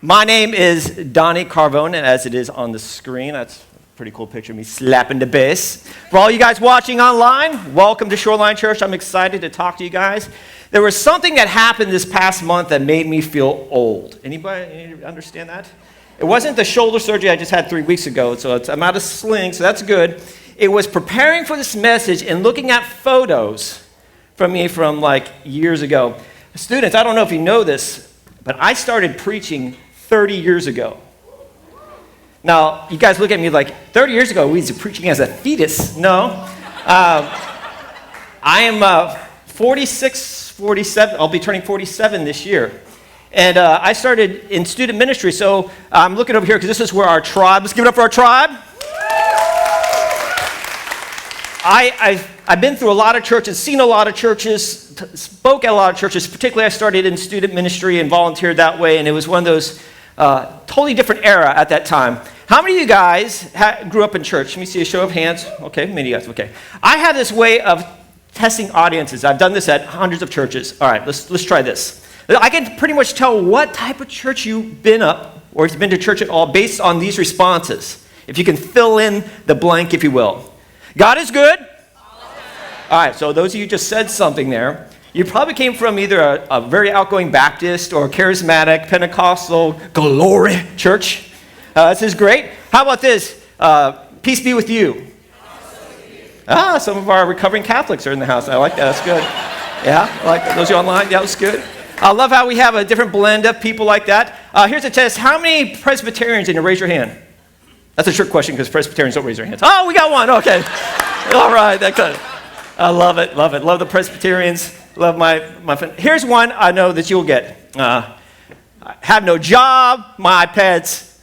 My name is Donnie Carvone, as it is on the screen. That's a pretty cool picture of me slapping the bass. For all you guys watching online, welcome to Shoreline Church. I'm excited to talk to you guys. There was something that happened this past month that made me feel old. Anybody understand that? It wasn't the shoulder surgery I just had 3 weeks ago, so I'm out of sling, so that's good. It was preparing for this message and looking at photos from me from like years ago. Students, I don't know if you know this, but I started preaching 30 years ago. Now, you guys look at me like, 30 years ago, we was preaching as a fetus. No. I am 46, 47. I'll be turning 47 this year. And I started in student ministry. So I'm looking over here because this is where our tribe, let's give it up for our tribe. I've been through a lot of churches, seen a lot of churches, spoke at a lot of churches. Particularly, I started in student ministry and volunteered that way. And it was one of those totally different era at that time. How many of you guys grew up in church? Let me see a show of hands. Okay, many of you guys. Okay. I have this way of testing audiences. I've done this at hundreds of churches. All right, let's try this. I can pretty much tell what type of church you've been up or if you've been to church at all based on these responses. If you can fill in the blank, if you will. God is good. All right, so those of you who just said something there, you probably came from either a very outgoing Baptist or charismatic, Pentecostal, glory church. This is great. How about this? Peace be with you. Some of our recovering Catholics are in the house. I like that. That's good. Yeah, I like that. Those of you online, yeah, that's good. I love how we have a different blend of people like that. Here's a test. How many Presbyterians in here? Raise your hand. That's a trick question because Presbyterians don't raise their hands. Oh, we got one. Okay. All right. That good. I love it. Love it. Love the Presbyterians. Love my friend. Here's one I know that you'll get. Have no job, my pets.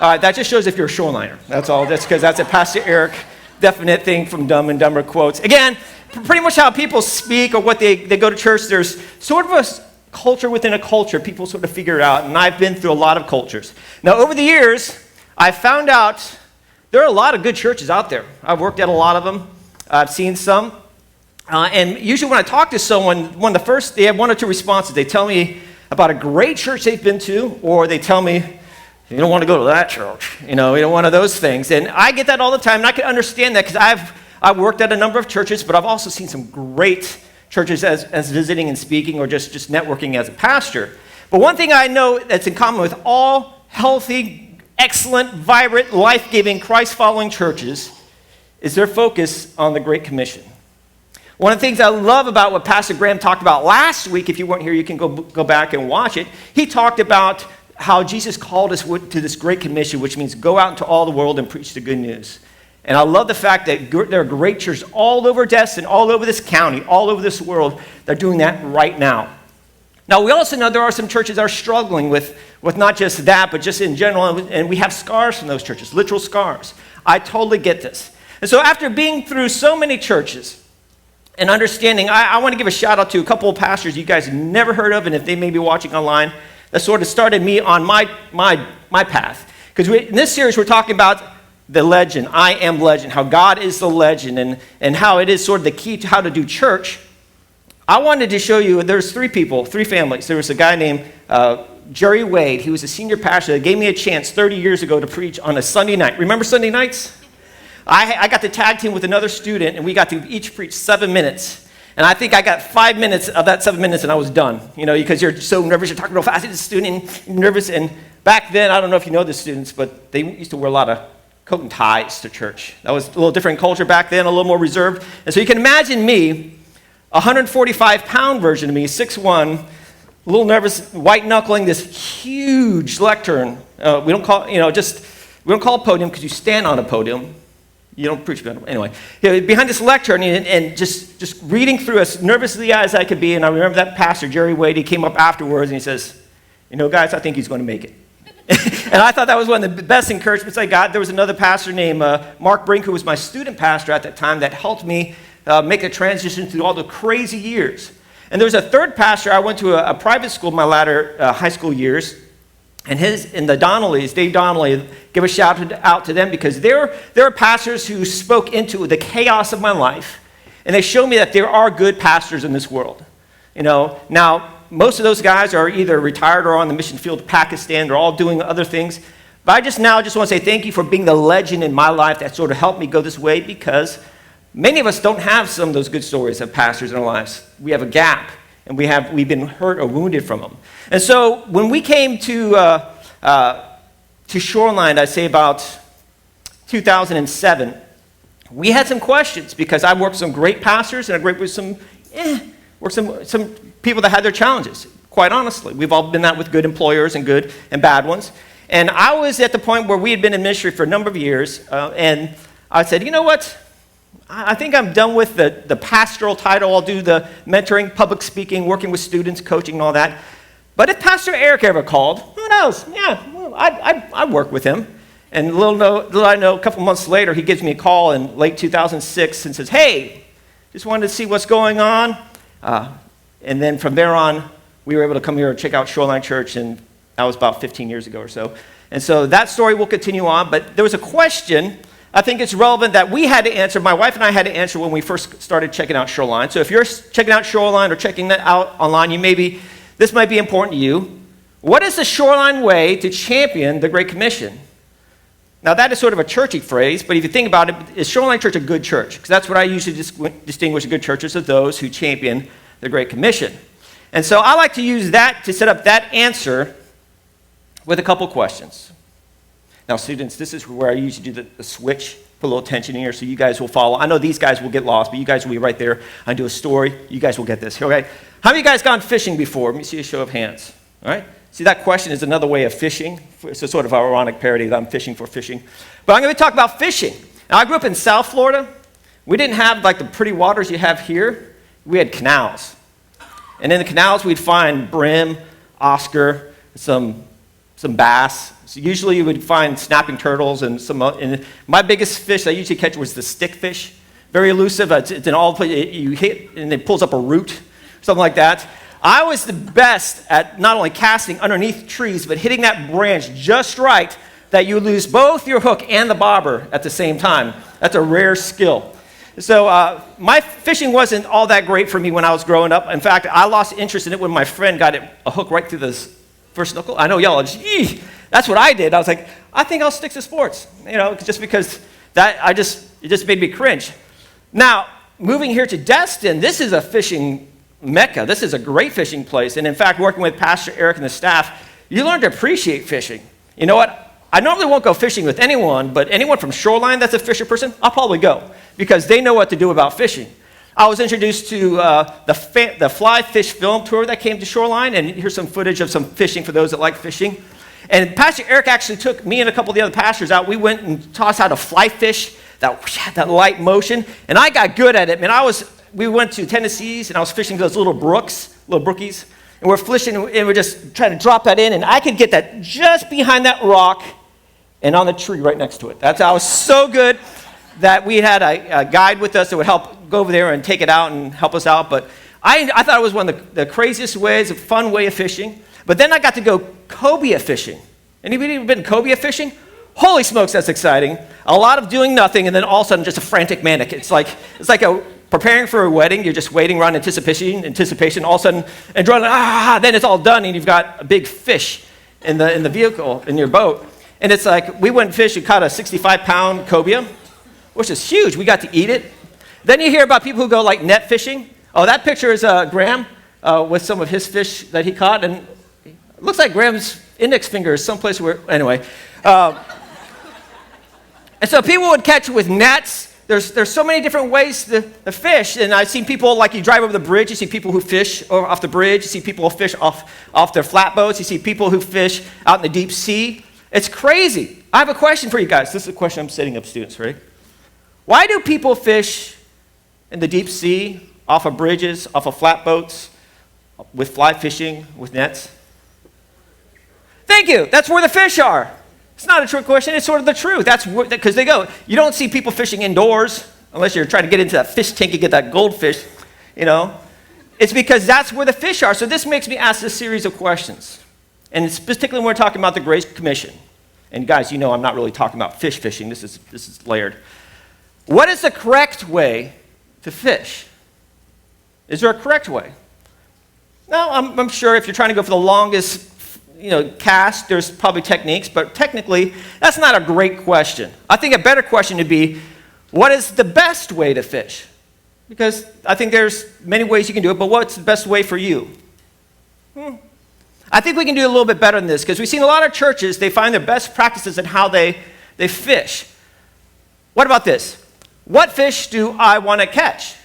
All right. That just shows if you're a shoreliner. That's all. That's because that's a Pastor Eric definite thing from Dumb and Dumber quotes. Again, pretty much how people speak or what they go to church, there's sort of a culture within a culture. People sort of figure it out, and I've been through a lot of cultures. Now, over the years, I found out there are a lot of good churches out there. I've worked at a lot of them. I've seen some. And usually when I talk to someone, they have one or two responses. They tell me about a great church they've been to, or they tell me, you don't want to go to that church. You know one of those things. And I get that all the time, and I can understand that because I've worked at a number of churches, but I've also seen some great churches as visiting and speaking or just networking as a pastor. But one thing I know that's in common with all healthy, excellent, vibrant, life-giving, Christ-following churches is their focus on the Great Commission. One of the things I love about what Pastor Graham talked about last week, if you weren't here, you can go back and watch it. He talked about how Jesus called us to this Great Commission, which means go out into all the world and preach the good news. And I love the fact that there are great churches all over Destin, all over this county, all over this world. They're doing that right now. Now, we also know there are some churches that are struggling with not just that, but just in general, and we have scars from those churches, literal scars. I totally get this. And so after being through so many churches and understanding, I want to give a shout out to a couple of pastors you guys have never heard of, and if they may be watching online, that sort of started me on my path. Because in this series, we're talking about the legend, I am legend, how God is the legend, and how it is sort of the key to how to do church. I wanted to show you, there's three families. There was a guy named Jerry Wade. He was a senior pastor that gave me a chance 30 years ago to preach on a Sunday night. Remember Sunday nights? I got to tag team with another student, and we got to each preach 7 minutes. And I think I got 5 minutes of that 7 minutes, and I was done. Because you're so nervous, you're talking real fast, you're a student, and you're nervous. And back then, I don't know if you know the students, but they used to wear a lot of coat and ties to church. That was a little different culture back then, a little more reserved. And so you can imagine me, a 145-pound version of me, 6'1", a little nervous, white-knuckling this huge lectern. We don't call it podium because you stand on a podium. You don't preach about it. Anyway, behind this lectern and just reading through as nervously as I could be. And I remember that pastor, Jerry Wade, he came up afterwards and he says, guys, I think he's going to make it. And I thought that was one of the best encouragements I got. There was another pastor named Mark Brink, who was my student pastor at that time, that helped me make a transition through all the crazy years. And there was a third pastor. I went to a private school in my latter high school years. And the Donnellys, Dave Donnelly, give a shout out to them because they're pastors who spoke into the chaos of my life. And they showed me that there are good pastors in this world. Now, most of those guys are either retired or on the mission field to Pakistan. They're all doing other things. But I just want to say thank you for being the legend in my life that sort of helped me go this way, because many of us don't have some of those good stories of pastors in our lives. We have a gap, and we've been hurt or wounded from them. And so when we came to Shoreline, I'd say about 2007, we had some questions, because I worked with some great pastors and I worked with some people that had their challenges. Quite honestly, we've all been that with good employers and good and bad ones. And I was at the point where we had been in ministry for a number of years, and I said, you know what? I think I'm done with the pastoral title. I'll do the mentoring, public speaking, working with students, coaching, and all that. But if Pastor Eric ever called, who knows? Yeah, well, I'd work with him. And little I know, a couple months later, he gives me a call in late 2006 and says, hey, just wanted to see what's going on. And then from there on, we were able to come here and check out Shoreline Church, and that was about 15 years ago or so. And so that story will continue on, but there was a question I think it's relevant that we had to answer, my wife and I had to answer when we first started checking out Shoreline. So if you're checking out Shoreline or checking that out online, this might be important to you. What is the Shoreline way to champion the Great Commission? Now that is sort of a churchy phrase, but if you think about it, is Shoreline Church a good church? Because that's what I usually distinguish good churches as those who champion the Great Commission. And so I like to use that to set up that answer with a couple questions. Now, students, this is where I usually do the switch, put a little tension in here so you guys will follow. I know these guys will get lost, but you guys will be right there. I do a story. You guys will get this. Okay? How many of you guys gone fishing before? Let me see a show of hands. All right? See, that question is another way of fishing. It's a sort of ironic parody that I'm fishing for fishing. But I'm going to talk about fishing. Now, I grew up in South Florida. We didn't have like the pretty waters you have here. We had canals. And in the canals, we'd find brim, Oscar, some bass. So usually you would find snapping turtles and and my biggest fish I usually catch was the stickfish. Very elusive. It's in all places. You hit and it pulls up a root, something like that. I was the best at not only casting underneath trees, but hitting that branch just right that you lose both your hook and the bobber at the same time. That's a rare skill. So my fishing wasn't all that great for me when I was growing up. In fact, I lost interest in it when my friend got a hook right through the first knuckle. I know y'all are just, that's what I did. I was like, I think I'll stick to sports, just because it just made me cringe. Now, moving here to Destin, this is a fishing mecca. This is a great fishing place. And in fact, working with Pastor Eric and the staff, you learn to appreciate fishing. You know what? I normally won't go fishing with anyone, but anyone from Shoreline that's a fisher person, I'll probably go because they know what to do about fishing. I was introduced to the Fly Fish film tour that came to Shoreline, and here's some footage of some fishing for those that like fishing. And Pastor Eric actually took me and a couple of the other pastors out. We went and taught us how to fly fish, that light motion, and I got good at it. Man, we went to Tennessee's, and I was fishing those little brookies, and we're fishing, and we're just trying to drop that in, and I could get that just behind that rock and on the tree right next to it. I was so good that we had a guide with us that would help go over there and take it out and help us out. But I thought it was one of the craziest ways, a fun way of fishing. But then I got to go cobia fishing. Anybody been cobia fishing? Holy smokes, that's exciting. A lot of doing nothing, and then all of a sudden just a frantic manic. It's like preparing for a wedding. You're just waiting around anticipation. All of a sudden, adrenaline, then it's all done, and you've got a big fish in the vehicle, in your boat. And it's like, we went fishing, caught a 65-pound cobia, which is huge. We got to eat it. Then you hear about people who go like net fishing. Oh, that picture is Graham with some of his fish that he caught. And it looks like Graham's index finger is someplace where, anyway. And so people would catch with nets. There's so many different ways to fish. And I've seen people, like you drive over the bridge, you see people who fish off the bridge. You see people who fish off their flatboats. You see people who fish out in the deep sea. It's crazy. I have a question for you guys. This is a question I'm setting up students, right? Why do people fish in the deep sea, off of bridges, off of flatboats, with fly fishing, with nets? Thank you. That's where the fish are. It's not a trick question. It's sort of the truth. That's because they go. You don't see people fishing indoors unless you're trying to get into that fish tank and get that goldfish, It's because that's where the fish are. So this makes me ask this series of questions. And it's particularly when we're talking about the Great Commission. And guys, I'm not really talking about fish fishing. This is layered. What is the correct way to fish? Is there a correct way? Now, I'm sure if you're trying to go for the longest, cast, there's probably techniques, but technically, that's not a great question. I think a better question would be, what is the best way to fish? Because I think there's many ways you can do it, but what's the best way for you? I think we can do a little bit better than this, because we've seen a lot of churches, they find their best practices in how they fish. What about this? What fish do I want to catch?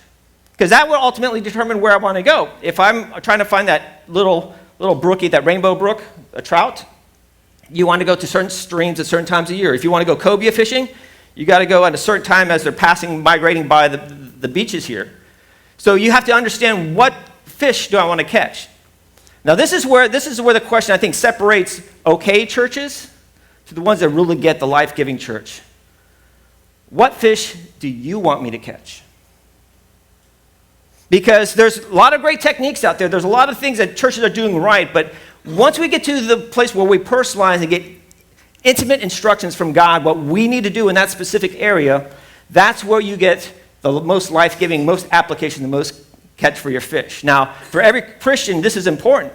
Because that will ultimately determine where I want to go. If I'm trying to find that little brookie, that rainbow brook, a trout, you want to go to certain streams at certain times of year. If you want to go cobia fishing, you got to go at a certain time as they're migrating by the beaches here. So you have to understand, what fish do I want to catch? Now this is where the question, I think, separates okay churches to the ones that really get the life-giving church. What fish do you want me to catch? Because there's a lot of great techniques out there. There's a lot of things that churches are doing right, but once we get to the place where we personalize and get intimate instructions from God, what we need to do in that specific area, that's where you get the most life-giving, most application, the most catch for your fish. Now, for every Christian, this is important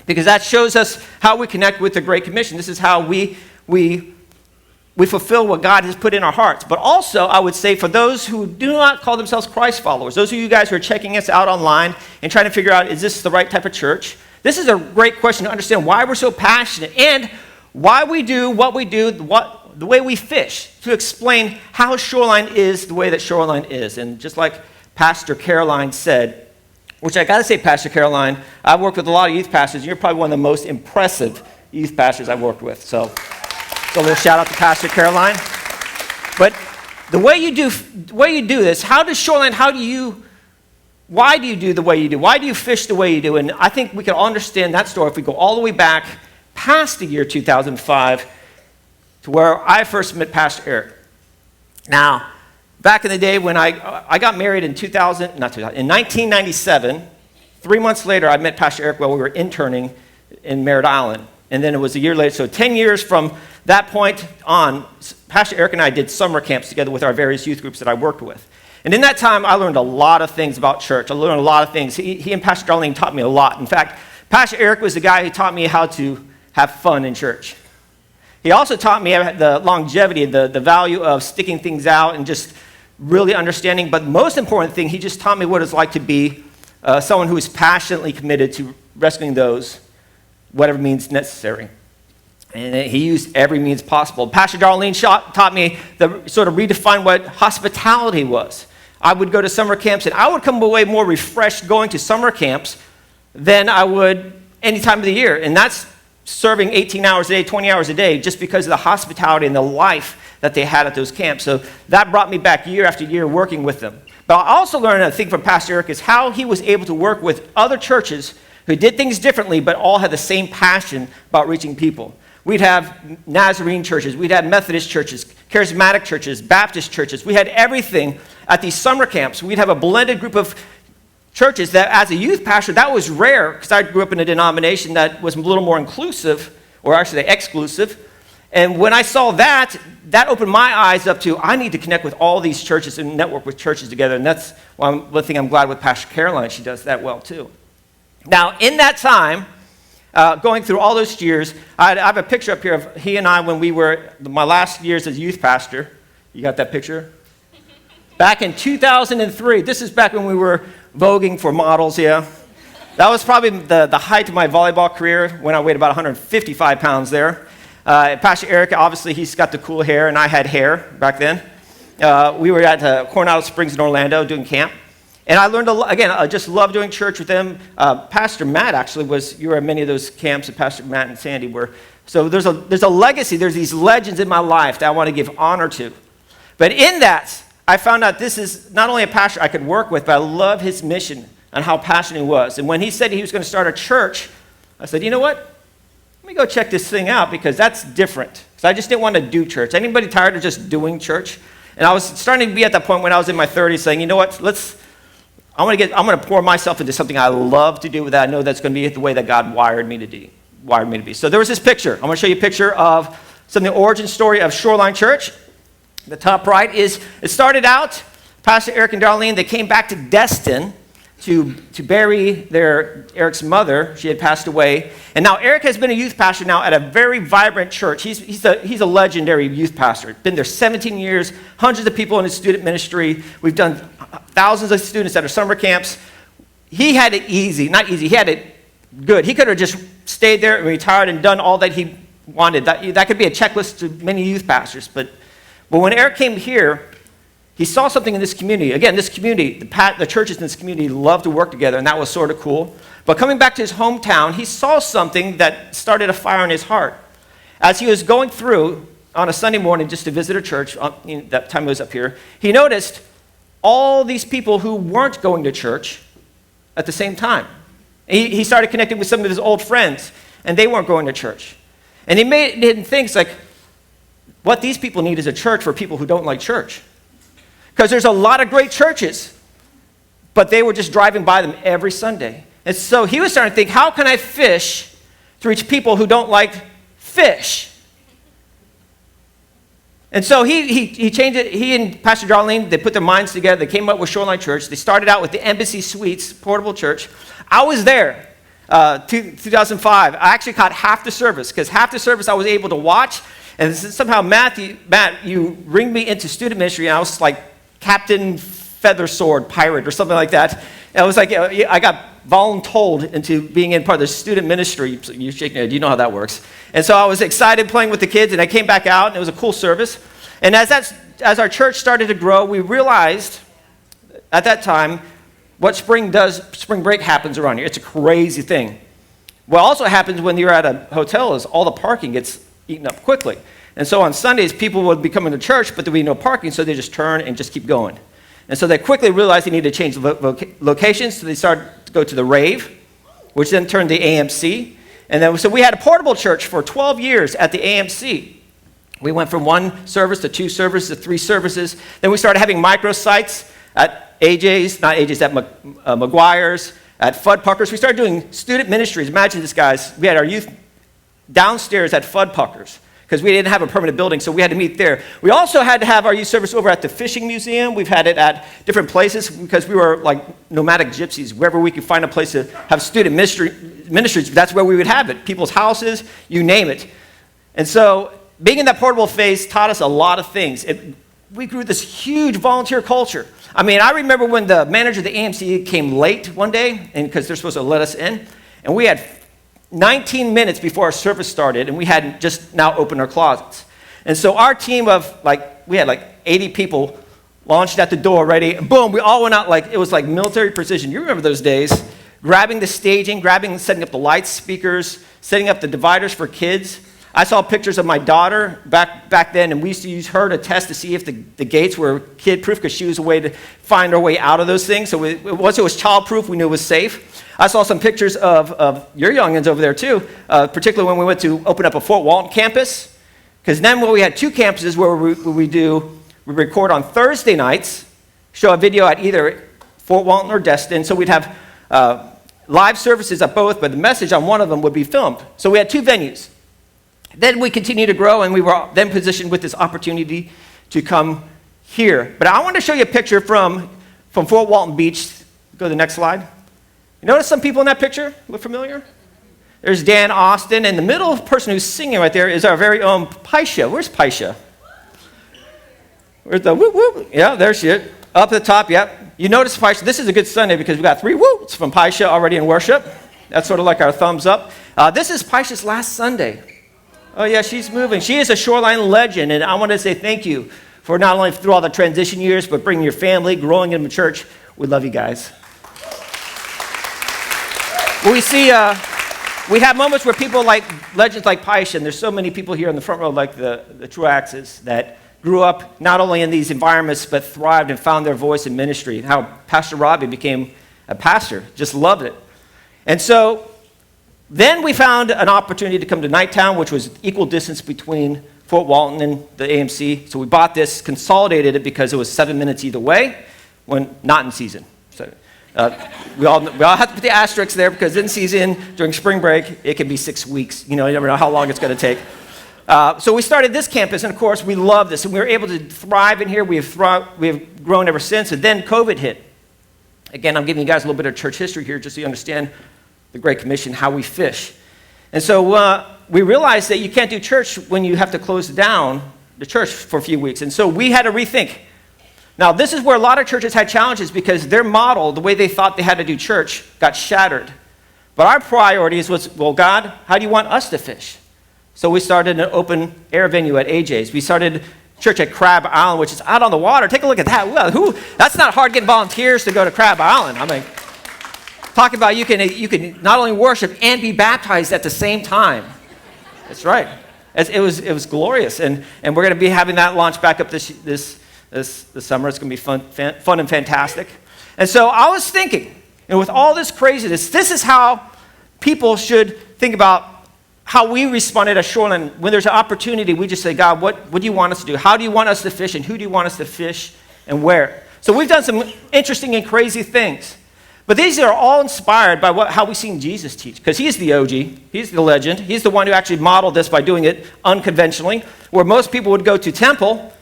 because that shows us how we connect with the Great Commission. This is how we fulfill what God has put in our hearts. But also, I would say, for those who do not call themselves Christ followers, those of you guys who are checking us out online and trying to figure out, is this the right type of church? This is a great question to understand why we're so passionate and why we do what we do, the way we fish, to explain how Shoreline is the way that Shoreline is. And just like Pastor Caroline said, which I got to say, Pastor Caroline, I've worked with a lot of youth pastors. You're probably one of the most impressive youth pastors I've worked with. So a little shout out to Pastor Caroline. But the way you do this, how does Shoreline, why do you do the way you do? Why do you fish the way you do? And I think we can all understand that story if we go all the way back past the year 2005 to where I first met Pastor Eric. Now, back in the day when I got married in 1997, 3 months later I met Pastor Eric while we were interning in Merritt Island. And then it was a year later, so 10 years from that point on, Pastor Eric and I did summer camps together with our various youth groups that I worked with. And in that time, I learned a lot of things about church. I learned a lot of things. He and Pastor Darlene taught me a lot. In fact, Pastor Eric was the guy who taught me how to have fun in church. He also taught me the longevity, the value of sticking things out and just really understanding. But the most important thing, he just taught me what it's like to be someone who is passionately committed to rescuing those, whatever means necessary. And he used every means possible. Pastor Darlene taught me to sort of redefine what hospitality was. I would go to summer camps, and I would come away more refreshed going to summer camps than I would any time of the year. And that's serving 18 hours a day, 20 hours a day, just because of the hospitality and the life that they had at those camps. So that brought me back year after year working with them. But I also learned, I think, from Pastor Eric is how he was able to work with other churches who did things differently, but all had the same passion about reaching people. We'd have Nazarene churches, we'd have Methodist churches, Charismatic churches, Baptist churches. We had everything at these summer camps. We'd have a blended group of churches that, as a youth pastor, that was rare because I grew up in a denomination that was a little more inclusive, or actually exclusive. And when I saw that opened my eyes up to, I need to connect with all these churches and network with churches together. And that's one thing I'm glad with Pastor Caroline. She does that well, too. Now, in that time, going through all those years, I have a picture up here of he and I when we were, my last years as youth pastor. You got that picture? Back in 2003. This is back when we were voguing for models, yeah. That was probably the height of my volleyball career when I weighed about 155 pounds there. Pastor Eric, obviously, he's got the cool hair, and I had hair back then. We were at Coronado Springs in Orlando doing camp. And I learned, again, I just love doing church with them. Pastor Matt actually you were at many of those camps that Pastor Matt and Sandy were. So there's a legacy, there's these legends in my life that I want to give honor to. But in that, I found out this is not only a pastor I could work with, but I love his mission and how passionate he was. And when he said he was going to start a church, I said, you know what? Let me go check this thing out because that's different. Because I just didn't want to do church. Anybody tired of just doing church? And I was starting to be at that point when I was in my 30s saying, you know what, I'm going to pour myself into something I love to do that I know that's going to be the way that God wired me to be. So there was this picture. I'm going to show you a picture of some of the origin story of Shoreline Church. The top right is, it started out, Pastor Eric and Darlene, they came back to Destin to bury Eric's mother. She had passed away. And now Eric has been a youth pastor now at a very vibrant church. He's a legendary youth pastor. Been there 17 years, hundreds of people in his student ministry. We've done thousands of students at our summer camps. He had it easy, not easy, he had it good. He could have just stayed there and retired and done all that he wanted. That could be a checklist to many youth pastors. But when Eric came here, he saw something in this community. Again, this community, the churches in this community love to work together, and that was sort of cool. But coming back to his hometown, he saw something that started a fire in his heart. As he was going through on a Sunday morning just to visit a church, that time he was up here, he noticed all these people who weren't going to church at the same time. He started connecting with some of his old friends, and they weren't going to church. And he made him think, like, what these people need is a church for people who don't like church. Because there's a lot of great churches, but they were just driving by them every Sunday. And so he was starting to think, how can I fish to reach people who don't like fish? And so he changed it. He and Pastor Shoreline, they put their minds together. They came up with Shoreline Church. They started out with the Embassy Suites portable church. I was there, 2005. I actually caught half the service, because half the service I was able to watch. And somehow, Matt, you ringed me into student ministry, and I was like Captain Feathersword Pirate or something like that. And I was like, I got voluntold into being in part of the student ministry. You're shaking your head, you know how that works. And so I was excited playing with the kids, and I came back out, and it was a cool service. And as our church started to grow, we realized at that time what spring break happens around here. It's a crazy thing. What also happens when you're at a hotel is all the parking gets eaten up quickly. And so on Sundays, people would be coming to church, but there would be no parking, so they just turn and just keep going. And so they quickly realized they needed to change locations, so they started to go to the Rave, which then turned to AMC. And then, so we had a portable church for 12 years at the AMC. We went from 1 service to 2 services to 3 services. Then we started having microsites at AJ's, not AJ's, at McGuire's, at Fuddpuckers. We started doing student ministries. Imagine this, guys. We had our youth downstairs at Fuddpuckers, because we didn't have a permanent building, so we had to meet there. We also had to have our youth service over at the fishing museum. We've had it at different places because we were like nomadic gypsies. Wherever we could find a place to have student ministries, that's where we would have it. People's houses, you name it. And so being in that portable phase taught us a lot of things. We grew this huge volunteer culture. I mean, I remember when the manager of the AMC came late one day, and because they're supposed to let us in, and we had 19 minutes before our service started, and we had just now opened our closets. And so our team of, we had 80 people launched at the door ready, and boom, we all went out it was like military precision. You remember those days, grabbing the staging, setting up the lights, speakers, setting up the dividers for kids. I saw pictures of my daughter back then, and we used to use her to test to see if the gates were kid-proof, because she was a way to find our way out of those things. So once it was child-proof, we knew it was safe. I saw some pictures of your youngins over there too, particularly when we went to open up a Fort Walton campus, because then we had 2 campuses where we record on Thursday nights, show a video at either Fort Walton or Destin, so we'd have live services at both, but the message on one of them would be filmed. So we had 2 venues. Then we continued to grow, and we were then positioned with this opportunity to come here. But I want to show you a picture from Fort Walton Beach. Go to the next slide. You notice some people in that picture? Look familiar? There's Dan Austin, and the middle person who's singing right there is our very own Paisha. Where's Paisha? Where's the whoop whoop? Yeah, there she is. Up at the top, yep. You notice Paisha. This is a good Sunday because we got 3 whoops from Paisha already in worship. That's sort of like our thumbs up. This is Paisha's last Sunday. Oh, yeah, she's moving. She is a Shoreline legend, and I want to say thank you for not only through all the transition years, but bringing your family, growing in the church. We love you guys. We see, we have moments where people like legends like Paisha, and there's so many people here in the front row like the Truaxes that grew up not only in these environments, but thrived and found their voice in ministry. How Pastor Robbie became a pastor, just loved it. And so then we found an opportunity to come to Nighttown, which was equal distance between Fort Walton and the AMC. So we bought this, consolidated it because it was 7 minutes either way, when not in season. So we all have to put the asterisks there because in season, during spring break, it can be 6 weeks. You never know how long it's going to take. So we started this campus, and of course, we love this, and we were able to thrive in here. We have grown ever since, and then COVID hit. Again, I'm giving you guys a little bit of church history here just so you understand the Great Commission, how we fish. And so we realized that you can't do church when you have to close down the church for a few weeks. And so we had to rethink. Now, this is where a lot of churches had challenges because their model, the way they thought they had to do church, got shattered. But our priorities was, well, God, how do you want us to fish? So we started an open air venue at AJ's. We started church at Crab Island, which is out on the water. Take a look at that. Well, that's not hard getting volunteers to go to Crab Island. I mean, talk about you can not only worship and be baptized at the same time. That's right. It was glorious, and we're going to be having that launch back up this summer. It's going to be fun and fantastic. And so I was thinking, with all this craziness, this is how people should think about how we responded at Shoreline. When there's an opportunity, we just say, God, what do you want us to do? How do you want us to fish, and who do you want us to fish, and where? So we've done some interesting and crazy things. But these are all inspired by how we've seen Jesus teach, because he's the OG, he's the legend, he's the one who actually modeled this by doing it unconventionally. Where most people would go to temple,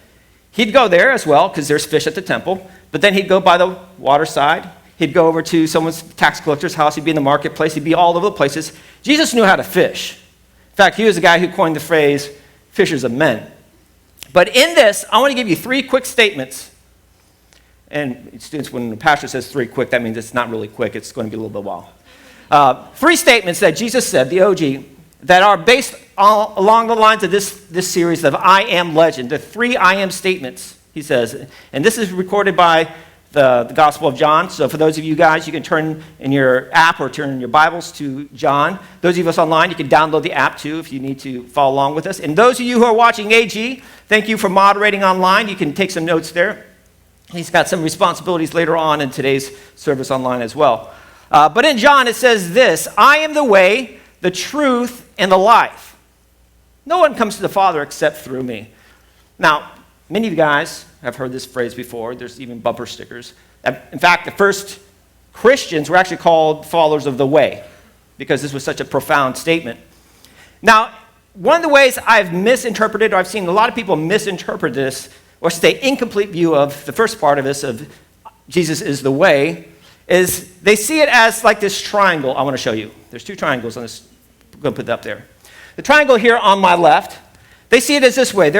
he'd go there as well, because there's fish at the temple, but then he'd go by the water side, he'd go over to someone's tax collector's house, he'd be in the marketplace, he'd be all over the places. Jesus knew how to fish. In fact, he was the guy who coined the phrase, fishers of men. But in this, I want to give you 3 quick statements. And students, when the pastor says 3 quick, that means it's not really quick. It's going to be a little bit while. 3 statements that Jesus said, the OG, that are based along the lines of this series of I am legend. The 3 I am statements, he says. And this is recorded by the Gospel of John. So for those of you guys, you can turn in your app or turn in your Bibles to John. Those of us online, you can download the app too if you need to follow along with us. And those of you who are watching AG, thank you for moderating online. You can take some notes there. He's got some responsibilities later on in today's service online as well. But in John, it says this, I am the way, the truth, and the life. No one comes to the Father except through me. Now, many of you guys have heard this phrase before. There's even bumper stickers. In fact, the first Christians were actually called followers of the way because this was such a profound statement. Now, one of the ways I've misinterpreted, or I've seen a lot of people misinterpret this, or say incomplete view of the first part of this, of Jesus is the way, is they see it as like this triangle. I want to show you. There's 2 triangles on this. I'm going to put that up there. The triangle here on my left, they see it as this way.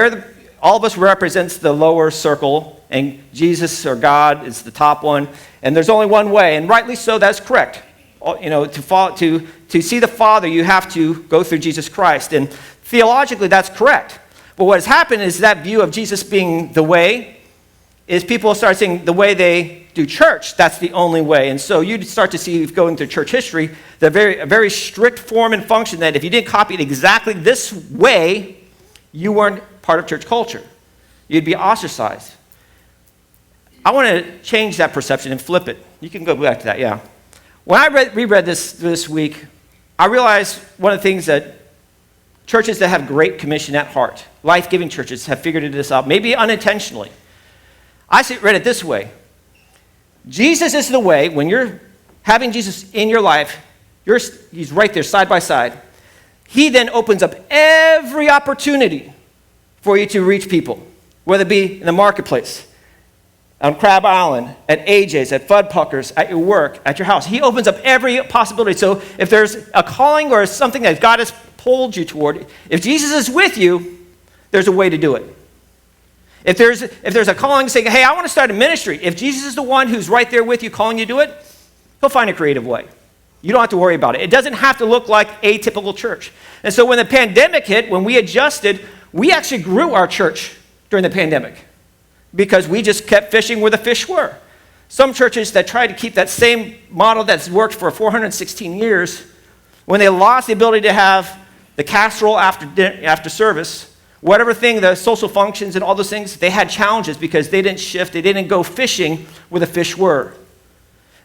All of us represents the lower circle, and Jesus or God is the top one, and there's only one way, and rightly so, that's correct. To see the Father, you have to go through Jesus Christ, and theologically, that's correct. But what has happened is that view of Jesus being the way is people start saying the way they do church, that's the only way. And so you start to see, going through church history, a very strict form and function that if you didn't copy it exactly this way, you weren't part of church culture. You'd be ostracized. I want to change that perception and flip it. You can go back to that, yeah. When I reread this week, I realized one of the things that churches that have Great Commission at heart, life-giving churches, have figured this out, maybe unintentionally. I read it this way. Jesus is the way. When you're having Jesus in your life, he's right there side by side. He then opens up every opportunity for you to reach people, whether it be in the marketplace, on Crab Island, at AJ's, at Fuddpuckers, at your work, at your house. He opens up every possibility. So if there's a calling or something that God has pulled you toward, if Jesus is with you, there's a way to do it. If there's a calling saying, hey, I want to start a ministry, if Jesus is the one who's right there with you calling you to do it, he'll find a creative way. You don't have to worry about it. It doesn't have to look like a typical church. And so when the pandemic hit, when we adjusted, we actually grew our church during the pandemic because we just kept fishing where the fish were. Some churches that tried to keep that same model that's worked for 416 years, when they lost the ability to have the casserole after service, whatever thing, the social functions and all those things, they had challenges because they didn't shift, they didn't go fishing where the fish were.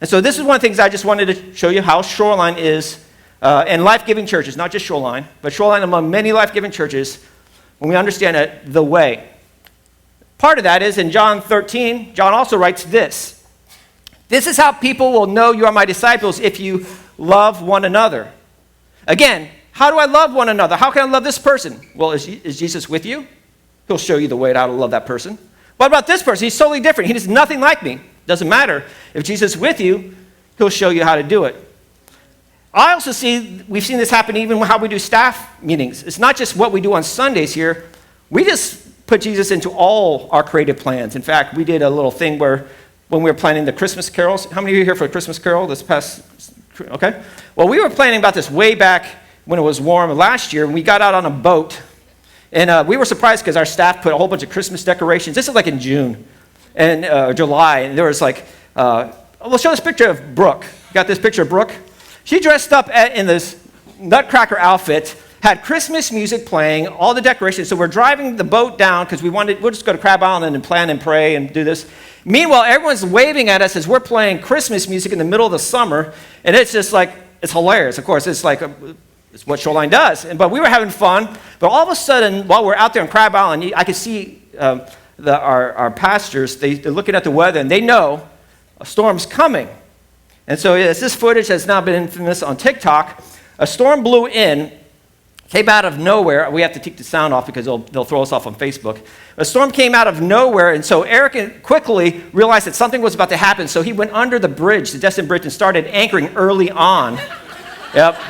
And so this is one of the things I just wanted to show you how Shoreline is, and life-giving churches, not just Shoreline, but Shoreline among many life-giving churches, when we understand it, the way. Part of that is in John 13, John also writes this. This is how people will know you are my disciples if you love one another. Again, how do I love one another? How can I love this person? Well, is Jesus with you? He'll show you the way to how to love that person. What about this person? He's totally different. He is nothing like me. Doesn't matter. If Jesus is with you, he'll show you how to do it. I also we've seen this happen even how we do staff meetings. It's not just what we do on Sundays here. We just put Jesus into all our creative plans. In fact, we did a little thing where when we were planning the Christmas carols, how many of you are here for a Christmas carol this past, okay? Well, we were planning about this way back when it was warm last year, and we got out on a boat, and we were surprised because our staff put a whole bunch of Christmas decorations. This is like in June and July, and there was like, we'll show this picture of Brooke. You got this picture of Brooke? She dressed up in this nutcracker outfit, had Christmas music playing, all the decorations. So we're driving the boat down because we'll just go to Crab Island and plan and pray and do this. Meanwhile, everyone's waving at us as we're playing Christmas music in the middle of the summer, and it's just like, it's hilarious. Of course, it's like, it's what Shoreline does. But we were having fun. But all of a sudden, while we're out there in Crab Island, I could see our pastors, they're looking at the weather, and they know a storm's coming. And so it's this footage that's now been infamous on TikTok. A storm blew in, came out of nowhere. We have to take the sound off because they'll throw us off on Facebook. A storm came out of nowhere, and so Eric quickly realized that something was about to happen, so he went under the bridge, the Destin Bridge, and started anchoring early on. Yep,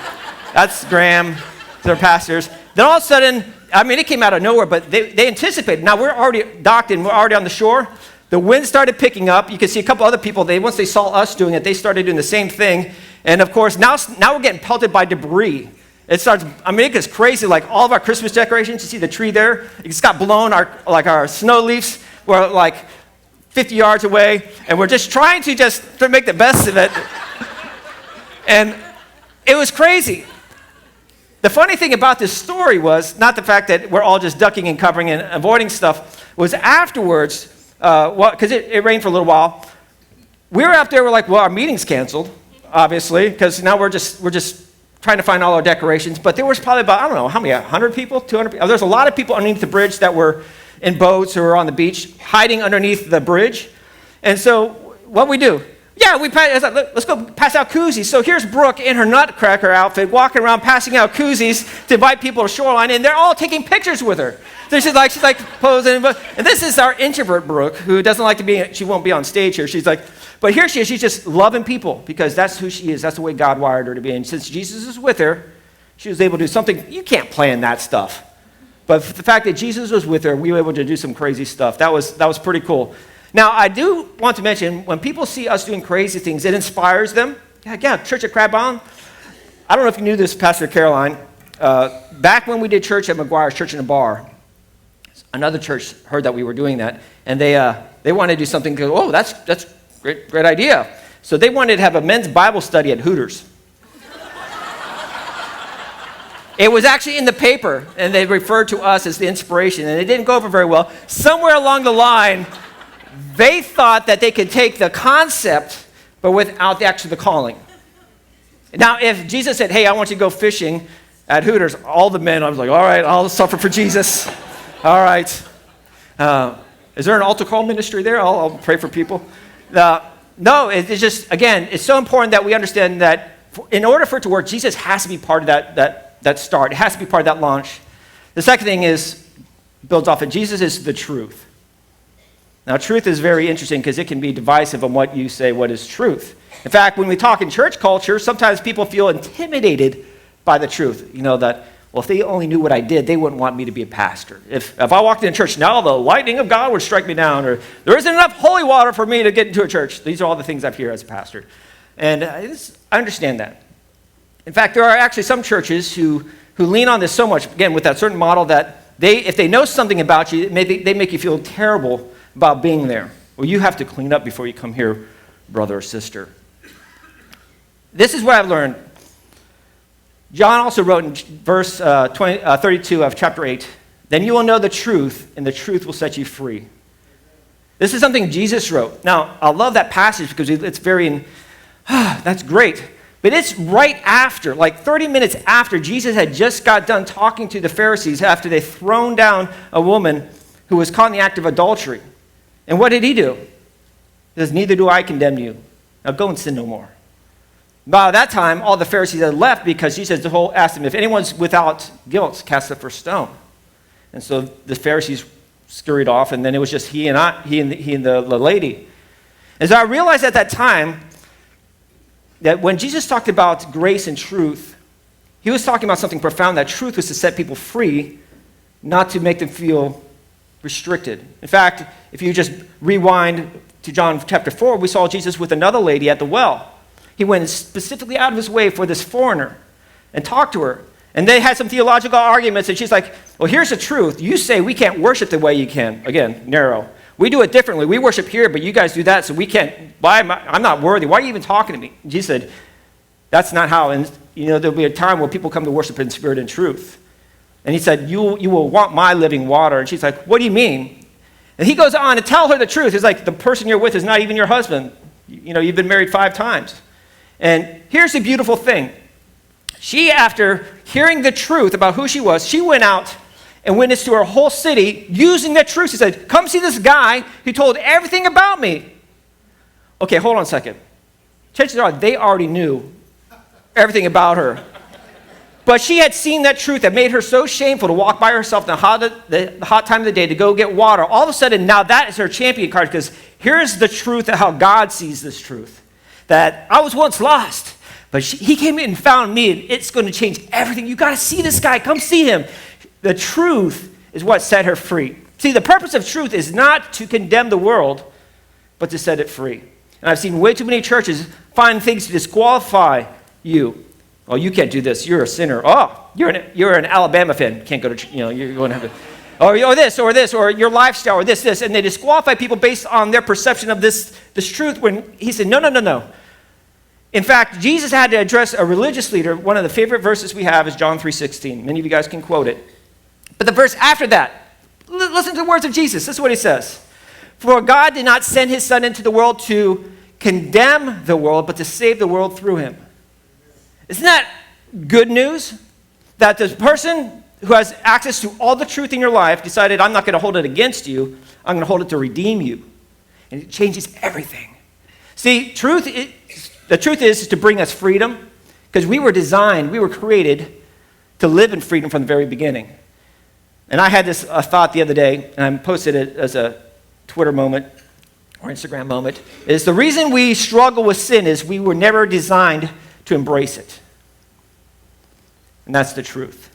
that's Graham, their pastors. Then all of a sudden, it came out of nowhere, but they anticipated. Now, we're already docked and we're already on the shore. The wind started picking up. You can see a couple other people, once they saw us doing it, they started doing the same thing. And of course, now we're getting pelted by debris. It gets crazy, like all of our Christmas decorations. You see the tree there? It just got blown. Our snow leaves were like 50 yards away. And we're just trying to make the best of it. And it was crazy. The funny thing about this story was not the fact that we're all just ducking and covering and avoiding stuff, was afterwards, because it rained for a little while, we were out there, we're like, well, our meeting's canceled, obviously, because now we're just trying to find all our decorations. But there was probably about, I don't know, how many, 100 people, 200 people? There's a lot of people underneath the bridge that were in boats or on the beach, hiding underneath the bridge. And so what we do? Yeah, let's go pass out koozies. So here's Brooke in her nutcracker outfit, walking around passing out koozies to invite people to Shoreline, and they're all taking pictures with her. So she's like posing. And this is our introvert Brooke, who doesn't like to be, she won't be on stage here. She's like, but here she is, she's just loving people because that's who she is. That's the way God wired her to be. And since Jesus is with her, she was able to do something. You can't plan that stuff. But the fact that Jesus was with her, we were able to do some crazy stuff. That was pretty cool. Now, I do want to mention, when people see us doing crazy things, it inspires them. Yeah, Church at Crab Island. I don't know if you knew this, Pastor Caroline. Back when we did church at McGuire's Church in a Bar, another church heard that we were doing that, and they wanted to do something. Oh, that's great idea. So they wanted to have a men's Bible study at Hooters. It was actually in the paper, and they referred to us as the inspiration, and it didn't go over very well. Somewhere along the line, they thought that they could take the concept, but without the calling. Now, if Jesus said, hey, I want you to go fishing at Hooters, all the men, I was like, all right, I'll suffer for Jesus. All right. Is there an altar call ministry there? I'll pray for people. No, it's just, again, it's so important that we understand that in order for it to work, Jesus has to be part of that start. It has to be part of that launch. The second thing builds off of Jesus is the truth. Now, truth is very interesting because it can be divisive on what you say, what is truth. In fact, when we talk in church culture, sometimes people feel intimidated by the truth. You know, that, well, if they only knew what I did, they wouldn't want me to be a pastor. If I walked into church, now the lightning of God would strike me down, or there isn't enough holy water for me to get into a church. These are all the things I hear as a pastor. And I understand that. In fact, there are actually some churches who lean on this so much, again, with that certain model that if they know something about you, they make you feel terrible about being there. Well, you have to clean up before you come here, brother or sister. This is what I've learned. John also wrote in verse 32 of chapter 8, then you will know the truth, and the truth will set you free. This is something Jesus wrote. Now, I love that passage because it's very, that's great. But it's right after, like 30 minutes after Jesus had just got done talking to the Pharisees after they thrown down a woman who was caught in the act of adultery. And what did he do? He says, neither do I condemn you. Now go and sin no more. By that time, all the Pharisees had left because Jesus asked them, if anyone's without guilt, cast the first stone. And so the Pharisees scurried off, and then it was just he and the lady. And so I realized at that time that when Jesus talked about grace and truth, he was talking about something profound, that truth was to set people free, not to make them feel restricted. In fact, if you just rewind to John chapter 4, we saw Jesus with another lady at the well. He went specifically out of his way for this foreigner and talked to her. And they had some theological arguments, and she's like, well, here's the truth. You say we can't worship the way you can. Again, narrow. We do it differently. We worship here, but you guys do that, so we can't. I'm not worthy. Why are you even talking to me? And Jesus said, that's not how. And, there'll be a time where people come to worship in spirit and truth. And he said, you will want my living water. And she's like, what do you mean? And he goes on to tell her the truth. He's like, the person you're with is not even your husband. You've been married 5 times. And here's the beautiful thing. She, after hearing the truth about who she was, she went out and witnessed to her whole city using that truth. She said, come see this guy who told everything about me. Okay, hold on a second. Chances are they already knew everything about her. But she had seen that truth that made her so shameful to walk by herself in the hot time of the day to go get water. All of a sudden, now that is her champion card, because here's the truth of how God sees this truth. That I was once lost, but he came in and found me, and it's going to change everything. You got to see this guy. Come see him. The truth is what set her free. See, the purpose of truth is not to condemn the world, but to set it free. And I've seen way too many churches find things to disqualify you. Oh, you can't do this. You're a sinner. Oh, you're an Alabama fan. Can't go to, you're going to have to. Or this, or your lifestyle, or this. And they disqualify people based on their perception of this truth, when he said, no. In fact, Jesus had to address a religious leader. One of the favorite verses we have is John 3:16. Many of you guys can quote it. But the verse after that, listen to the words of Jesus. This is what he says. For God did not send his son into the world to condemn the world, but to save the world through him. Isn't that good news? That the person who has access to all the truth in your life decided, I'm not going to hold it against you, I'm going to hold it to redeem you. And it changes everything. See, the truth is to bring us freedom, because we were created to live in freedom from the very beginning. And I had this thought the other day, and I posted it as a Twitter moment or Instagram moment, is the reason we struggle with sin is we were never designed to embrace it. And that's the truth.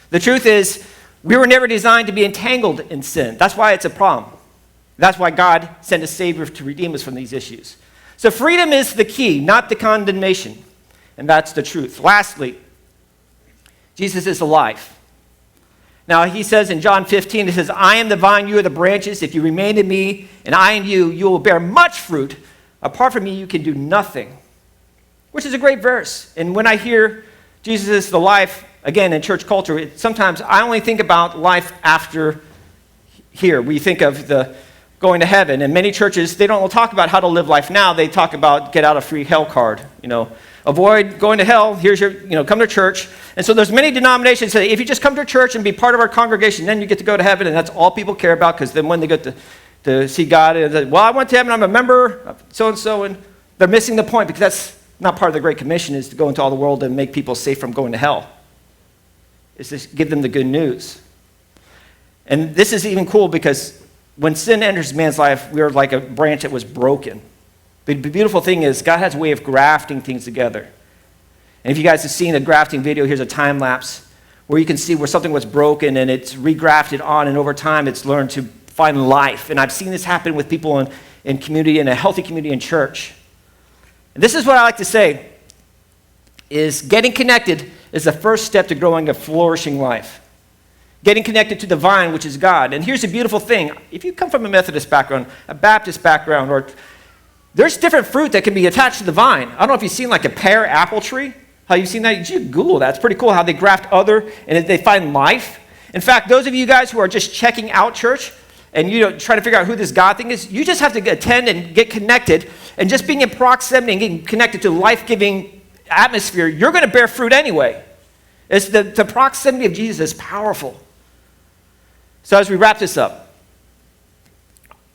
The truth is, we were never designed to be entangled in sin. That's why it's a problem. That's why God sent a Savior to redeem us from these issues. So freedom is the key, not the condemnation. And that's the truth. Lastly, Jesus is the life. Now, he says in John 15, he says, I am the vine, you are the branches. If you remain in me and I in you, you will bear much fruit. Apart from me, you can do nothing. Which is a great verse. And when I hear Jesus is the life, again, in church culture, sometimes I only think about life after here. We think of the going to heaven. And many churches, they don't talk about how to live life now. They talk about get out of free hell card. Avoid going to hell. Here's your, come to church. And so there's many denominations that say, if you just come to church and be part of our congregation, then you get to go to heaven. And that's all people care about, because then when they get to see God, well, I went to heaven, I'm a member of so-and-so, and they're missing the point, because that's not part of the Great Commission, is to go into all the world and make people safe from going to hell. It's to give them the good news. And this is even cool, because when sin enters man's life, we're like a branch that was broken. The beautiful thing is God has a way of grafting things together. And if you guys have seen a grafting video, here's a time lapse where you can see where something was broken and it's regrafted on, and over time it's learned to find life. And I've seen this happen with people in community, in a healthy community in church. And this is what I like to say, is getting connected is the first step to growing a flourishing life. Getting connected to the vine, which is God. And here's the beautiful thing. If you come from a Methodist background, a Baptist background, or there's different fruit that can be attached to the vine. I don't know if you've seen like a pear apple tree. How you've seen that? You Google that. It's pretty cool how they graft other and they find life. In fact, those of you guys who are just checking out church and trying to figure out who this God thing is, you just have to attend and get connected. And just being in proximity and getting connected to life-giving atmosphere, you're going to bear fruit anyway. It's the proximity of Jesus is powerful. So as we wrap this up,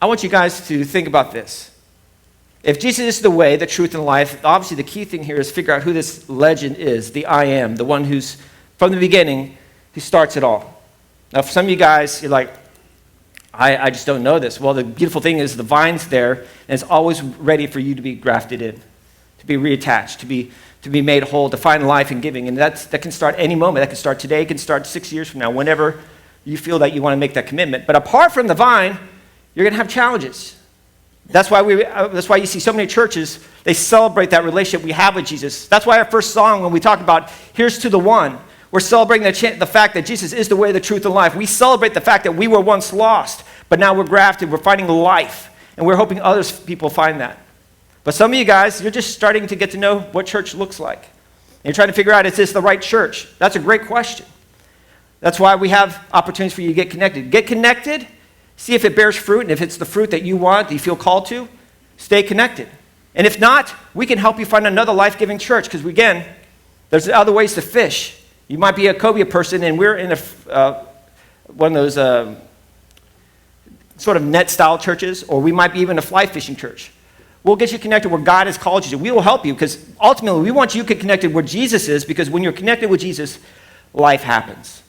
I want you guys to think about this. If Jesus is the way, the truth, and life, obviously the key thing here is figure out who this legend is, the I am, the one who's, from the beginning, who starts it all. Now, for some of you guys, you're like, I just don't know this. Well, the beautiful thing is the vine's there, and it's always ready for you to be grafted in, to be reattached, to be made whole, to find life in giving. And that can start any moment. That can start today. It can start 6 years from now, whenever you feel that you want to make that commitment. But apart from the vine, you're going to have challenges. That's why you see so many churches, they celebrate that relationship we have with Jesus. That's why our first song, when we talk about Here's to the One, we're celebrating the fact that Jesus is the way, the truth, and life. We celebrate the fact that we were once lost, but now we're grafted, we're finding life, and we're hoping other people find that. But some of you guys, you're just starting to get to know what church looks like. And you're trying to figure out, is this the right church? That's a great question. That's why we have opportunities for you to get connected. Get connected, see if it bears fruit, and if it's the fruit that you want, that you feel called to, stay connected. And if not, we can help you find another life-giving church, because again, there's other ways to fish. You might be a Cobia person, and we're in one of those sort of net-style churches, or we might be even a fly-fishing church. We'll get you connected where God has called you to. We will help you, because ultimately we want you to get connected where Jesus is, because when you're connected with Jesus, life happens.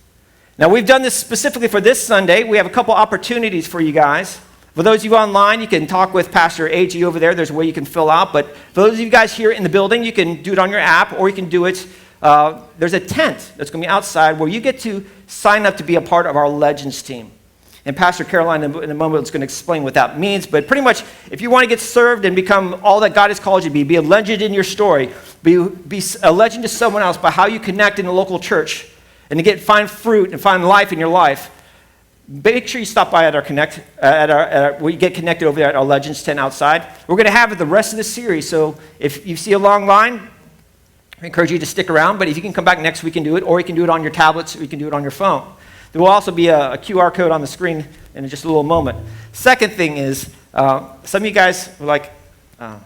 Now, we've done this specifically for this Sunday. We have a couple opportunities for you guys. For those of you online, you can talk with Pastor A.G. over there. There's a way you can fill out. But for those of you guys here in the building, you can do it on your app, or you can do it. There's a tent that's going to be outside where you get to sign up to be a part of our Legends team. And Pastor Caroline in a moment is going to explain what that means. But pretty much, if you want to get served and become all that God has called you to be a legend in your story, be a legend to someone else by how you connect in the local church, and to find fruit and find life in your life, make sure you stop by at our where you get connected over there at our Legends tent outside. We're going to have it the rest of the series. So if you see a long line, I encourage you to stick around. But if you can come back next week and do it, or you can do it on your tablets, or you can do it on your phone. There will also be a QR code on the screen in just a little moment. Second thing is, some of you guys were like, I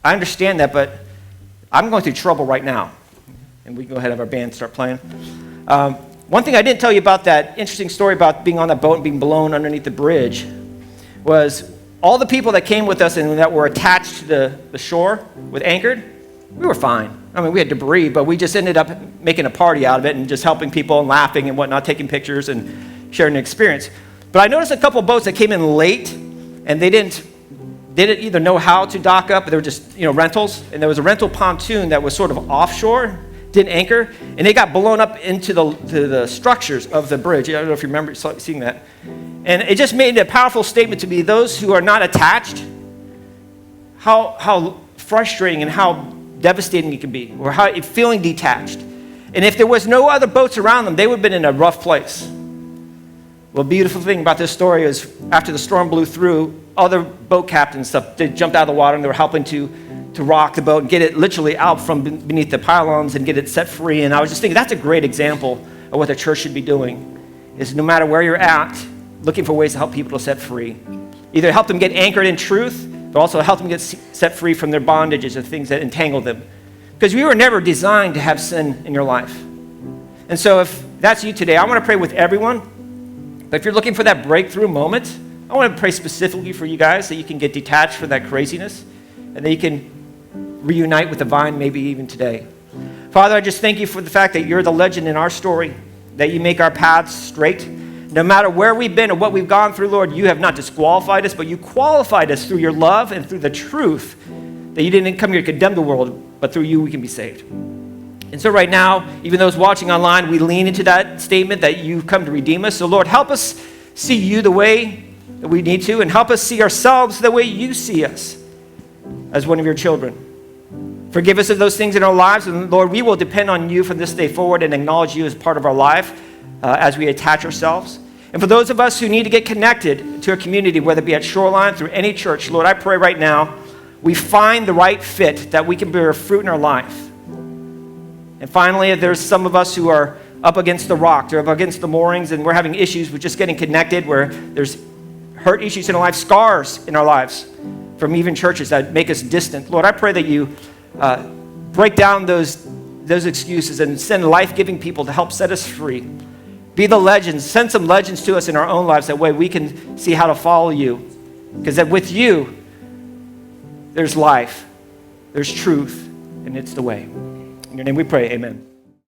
understand that, but I'm going through trouble right now. And we can go ahead and have our band start playing. One thing I didn't tell you about that interesting story about being on that boat and being blown underneath the bridge was all the people that came with us and that were attached to the shore with anchored, we were fine. I mean, we had debris, but we just ended up making a party out of it and just helping people and laughing and whatnot, taking pictures and sharing the experience. But I noticed a couple boats that came in late, and they didn't either know how to dock up, or they were just rentals. And there was a rental pontoon that was sort of offshore, didn't anchor, and they got blown up into the structures of the bridge. I don't know if you remember seeing that. And it just made a powerful statement to me, those who are not attached, how frustrating and how devastating it can be, or how feeling detached. And if there was no other boats around them, they would have been in a rough place. Well, the beautiful thing about this story is after the storm blew through, other boat captains stuff, they jumped out of the water and they were helping to rock the boat and get it literally out from beneath the pylons and get it set free. And I was just thinking, that's a great example of what the church should be doing, is no matter where you're at, looking for ways to help people to set free. Either help them get anchored in truth, but also help them get set free from their bondages and things that entangle them. Because we were never designed to have sin in your life. And so if that's you today, I want to pray with everyone. But if you're looking for that breakthrough moment, I want to pray specifically for you guys that you can get detached from that craziness and that you can reunite with the vine maybe even today. Father, I just thank you for the fact that you're the legend in our story, that you make our paths straight. No matter where we've been or what we've gone through, Lord, you have not disqualified us, but you qualified us through your love and through the truth that you didn't come here to condemn the world, but through you we can be saved. And so right now, even those watching online, we lean into that statement that you've come to redeem us. So Lord, help us see you the way that we need to, and help us see ourselves the way you see us as one of your children. Forgive us of those things in our lives, and Lord, we will depend on you from this day forward and acknowledge you as part of our life as we attach ourselves. And for those of us who need to get connected to a community, whether it be at Shoreline, through any church, Lord, I pray right now we find the right fit that we can bear fruit in our life. And finally, there's some of us who are up against the rock, they're up against the moorings, and we're having issues with just getting connected, where there's hurt issues in our life, scars in our lives from even churches that make us distant. Lord, I pray that you break down those excuses and send life-giving people to help set us free. Be the legends. Send some legends to us in our own lives. That way we can see how to follow you. Because that with you, there's life, there's truth, and it's the way. In your name we pray, amen.